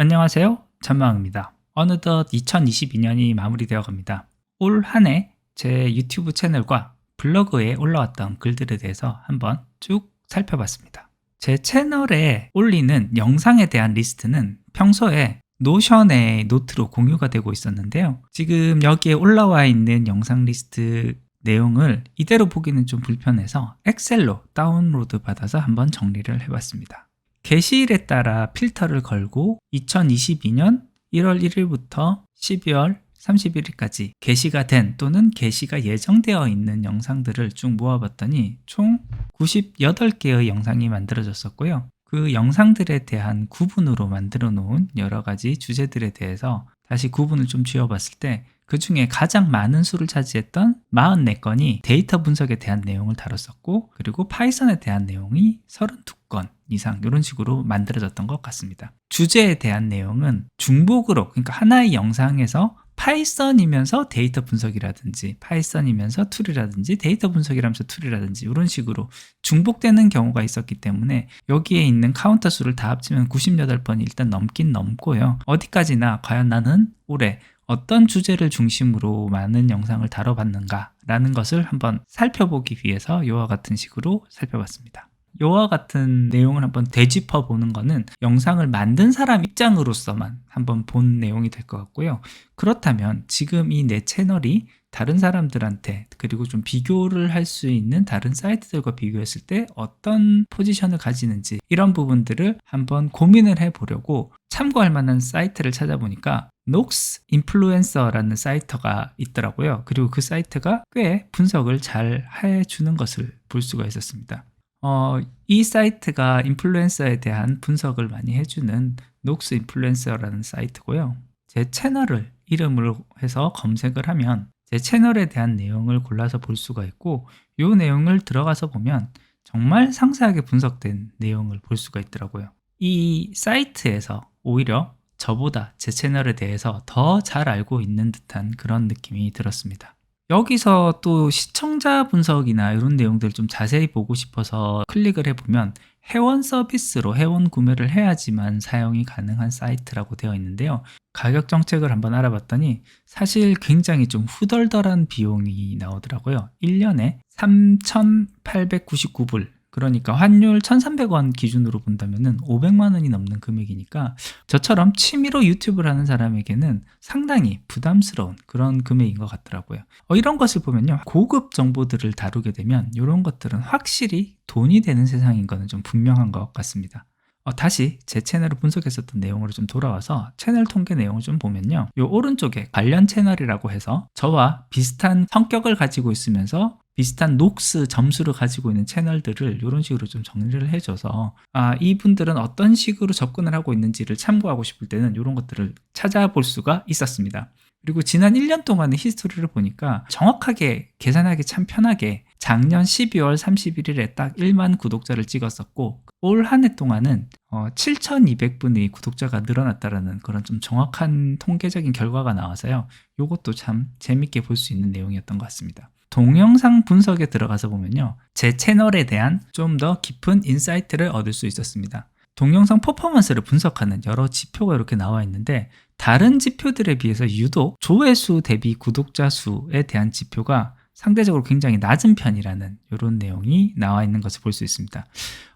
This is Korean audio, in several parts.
안녕하세요. 전망입니다. 어느덧 2022년이 마무리되어 갑니다. 올 한 해 제 유튜브 채널과 블로그에 올라왔던 글들에 대해서 한번 쭉 살펴봤습니다. 제 채널에 올리는 영상에 대한 리스트는 평소에 노션의 노트로 공유가 되고 있었는데요. 지금 여기에 올라와 있는 영상 리스트 내용을 이대로 보기는 좀 불편해서 엑셀로 다운로드 받아서 한번 정리를 해봤습니다. 게시일에 따라 필터를 걸고 2022년 1월 1일부터 12월 31일까지 게시가 된 또는 게시가 예정되어 있는 영상들을 쭉 모아봤더니 총 98개의 영상이 만들어졌었고요. 그 영상들에 대한 구분으로 만들어 놓은 여러 가지 주제들에 대해서 다시 구분을 좀 지어봤을 때 그 중에 가장 많은 수를 차지했던 44건이 데이터 분석에 대한 내용을 다뤘었고, 그리고 파이썬에 대한 내용이 32건 이상 이런 식으로 만들어졌던 것 같습니다. 주제에 대한 내용은 중복으로, 그러니까 하나의 영상에서 파이썬이면서 데이터 분석이라든지 파이썬이면서 툴이라든지 데이터 분석이라면서 툴이라든지 이런 식으로 중복되는 경우가 있었기 때문에 여기에 있는 카운터 수를 다 합치면 98번이 일단 넘긴 넘고요. 어디까지나 과연 나는 올해 어떤 주제를 중심으로 많은 영상을 다뤄봤는가 라는 것을 한번 살펴보기 위해서 이와 같은 식으로 살펴봤습니다. 이와 같은 내용을 한번 되짚어 보는 거는 영상을 만든 사람 입장으로서만 한번 본 내용이 될 것 같고요. 그렇다면 지금 이 내 채널이 다른 사람들한테, 그리고 좀 비교를 할 수 있는 다른 사이트들과 비교했을 때 어떤 포지션을 가지는지, 이런 부분들을 한번 고민을 해보려고 참고할 만한 사이트를 찾아보니까 녹스 인플루엔서라는 사이트가 있더라고요. 그리고 그 사이트가 꽤 분석을 잘 해주는 것을 볼 수가 있었습니다. 이 사이트가 인플루엔서에 대한 분석을 많이 해주는 녹스 인플루엔서라는 사이트고요. 제 채널을 이름으로 해서 검색을 하면 제 채널에 대한 내용을 골라서 볼 수가 있고, 이 내용을 들어가서 보면 정말 상세하게 분석된 내용을 볼 수가 있더라고요. 이 사이트에서 오히려 저보다 제 채널에 대해서 더 잘 알고 있는 듯한 그런 느낌이 들었습니다. 여기서 또 시청자 분석이나 이런 내용들을 좀 자세히 보고 싶어서 클릭을 해보면 회원 서비스로 회원 구매를 해야지만 사용이 가능한 사이트라고 되어 있는데요. 가격 정책을 한번 알아봤더니 사실 굉장히 좀 후덜덜한 비용이 나오더라고요. 1년에 3,899불, 그러니까 환율 1,300원 기준으로 본다면 500만 원이 넘는 금액이니까 저처럼 취미로 유튜브를 하는 사람에게는 상당히 부담스러운 그런 금액인 것 같더라고요. 이런 것을 보면요, 고급 정보들을 다루게 되면 이런 것들은 확실히 돈이 되는 세상인 것은 좀 분명한 것 같습니다. 다시 제 채널을 분석했었던 내용으로 좀 돌아와서 채널 통계 내용을 좀 보면요, 이 오른쪽에 관련 채널이라고 해서 저와 비슷한 성격을 가지고 있으면서 비슷한 녹스 점수를 가지고 있는 채널들을 이런 식으로 좀 정리를 해줘서 이분들은 어떤 식으로 접근을 하고 있는지를 참고하고 싶을 때는 이런 것들을 찾아볼 수가 있었습니다. 그리고 지난 1년 동안의 히스토리를 보니까 정확하게 계산하기 참 편하게 작년 12월 31일에 딱 1만 구독자를 찍었었고, 올 한 해 동안은 7,200분의 구독자가 늘어났다라는 그런 좀 정확한 통계적인 결과가 나와서요, 이것도 참 재밌게 볼 수 있는 내용이었던 것 같습니다. 동영상 분석에 들어가서 보면요, 제 채널에 대한 좀 더 깊은 인사이트를 얻을 수 있었습니다. 동영상 퍼포먼스를 분석하는 여러 지표가 이렇게 나와 있는데, 다른 지표들에 비해서 유독 조회수 대비 구독자 수에 대한 지표가 상대적으로 굉장히 낮은 편이라는 이런 내용이 나와 있는 것을 볼 수 있습니다.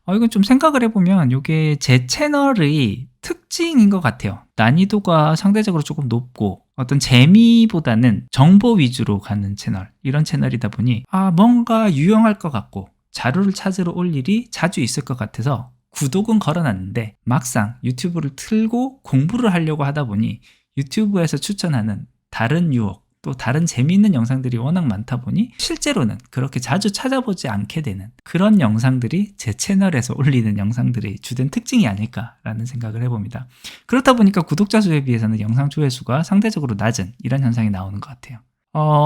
이건 좀 생각을 해보면 이게 제 채널의 특징인 것 같아요. 난이도가 상대적으로 조금 높고 어떤 재미보다는 정보 위주로 가는 채널, 이런 채널이다 보니 뭔가 유용할 것 같고 자료를 찾으러 올 일이 자주 있을 것 같아서 구독은 걸어놨는데, 막상 유튜브를 틀고 공부를 하려고 하다 보니 유튜브에서 추천하는 다른 유혹, 또 다른 재미있는 영상들이 워낙 많다 보니 실제로는 그렇게 자주 찾아보지 않게 되는 그런 영상들이 제 채널에서 올리는 영상들의 주된 특징이 아닐까라는 생각을 해봅니다. 그렇다 보니까 구독자 수에 비해서는 영상 조회수가 상대적으로 낮은 이런 현상이 나오는 것 같아요.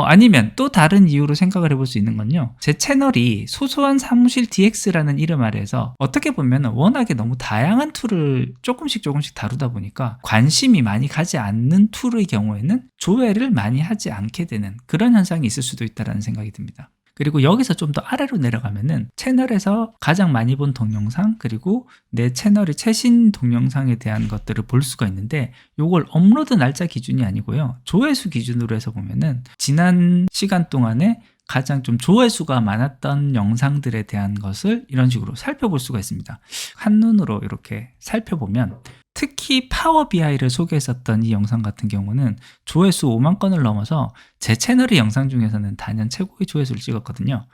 아니면 또 다른 이유로 생각을 해볼 수 있는 건요, 제 채널이 소소한 사무실 DX라는 이름 아래에서 어떻게 보면 워낙에 너무 다양한 툴을 조금씩 다루다 보니까 관심이 많이 가지 않는 툴의 경우에는 조회를 많이 하지 않게 되는 그런 현상이 있을 수도 있다는 생각이 듭니다. 그리고 여기서 좀 더 아래로 내려가면은 채널에서 가장 많이 본 동영상, 그리고 내 채널의 최신 동영상에 대한 것들을 볼 수가 있는데, 요걸 업로드 날짜 기준이 아니고요, 조회수 기준으로 해서 보면은 지난 시간 동안에 가장 좀 조회수가 많았던 영상들에 대한 것을 이런 식으로 살펴볼 수가 있습니다. 한눈으로 이렇게 살펴보면, 특히 파워 BI를 소개했었던 이 영상 같은 경우는 조회수 5만 건을 넘어서 제 채널의 영상 중에서는 단연 최고의 조회수를 찍었거든요.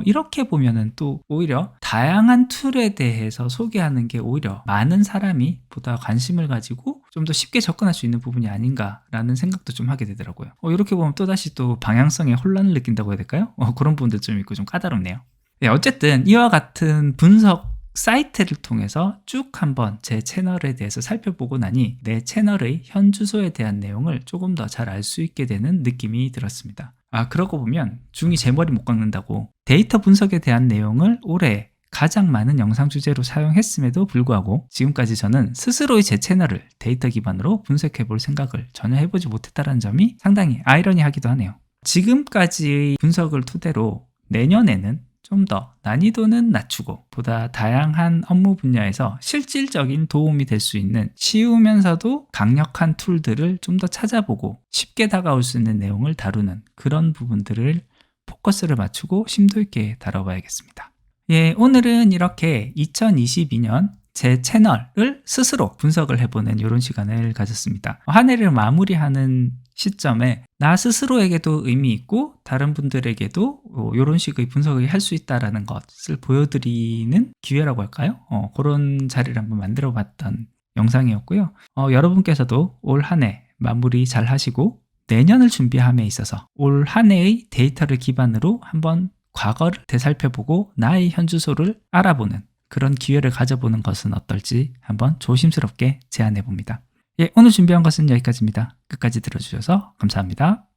이렇게 보면은 또 오히려 다양한 툴에 대해서 소개하는 게 오히려 많은 사람이 보다 관심을 가지고 좀 더 쉽게 접근할 수 있는 부분이 아닌가라는 생각도 좀 하게 되더라고요. 이렇게 보면 또다시 또 방향성에 혼란을 느낀다고 해야 될까요? 그런 부분도 좀 있고 좀 까다롭네요. 네, 어쨌든 이와 같은 분석 사이트를 통해서 쭉 한번 제 채널에 대해서 살펴보고 나니 내 채널의 현 주소에 대한 내용을 조금 더 잘 알 수 있게 되는 느낌이 들었습니다. 그러고 보면 중이 제 머리 못 깎는다고 데이터 분석에 대한 내용을 올해 가장 많은 영상 주제로 사용했음에도 불구하고 지금까지 저는 스스로의 제 채널을 데이터 기반으로 분석해 볼 생각을 전혀 해보지 못했다는 점이 상당히 아이러니하기도 하네요. 지금까지의 분석을 토대로 내년에는 좀 더 난이도는 낮추고 보다 다양한 업무 분야에서 실질적인 도움이 될 수 있는 쉬우면서도 강력한 툴들을 좀 더 찾아보고 쉽게 다가올 수 있는 내용을 다루는 그런 부분들을 포커스를 맞추고 심도 있게 다뤄봐야겠습니다. 예, 오늘은 이렇게 2022년 제 채널을 스스로 분석을 해보는 이런 시간을 가졌습니다. 한 해를 마무리하는 시점에 나 스스로에게도 의미 있고 다른 분들에게도 이런 식의 분석을 할 수 있다는 것을 보여드리는 기회라고 할까요? 그런 자리를 한번 만들어 봤던 영상이었고요. 여러분께서도 올 한 해 마무리 잘 하시고 내년을 준비함에 있어서 올 한 해의 데이터를 기반으로 한번 과거를 되살펴보고 나의 현 주소를 알아보는 그런 기회를 가져보는 것은 어떨지 한번 조심스럽게 제안해 봅니다. 예, 오늘 준비한 것은 여기까지입니다. 끝까지 들어주셔서 감사합니다.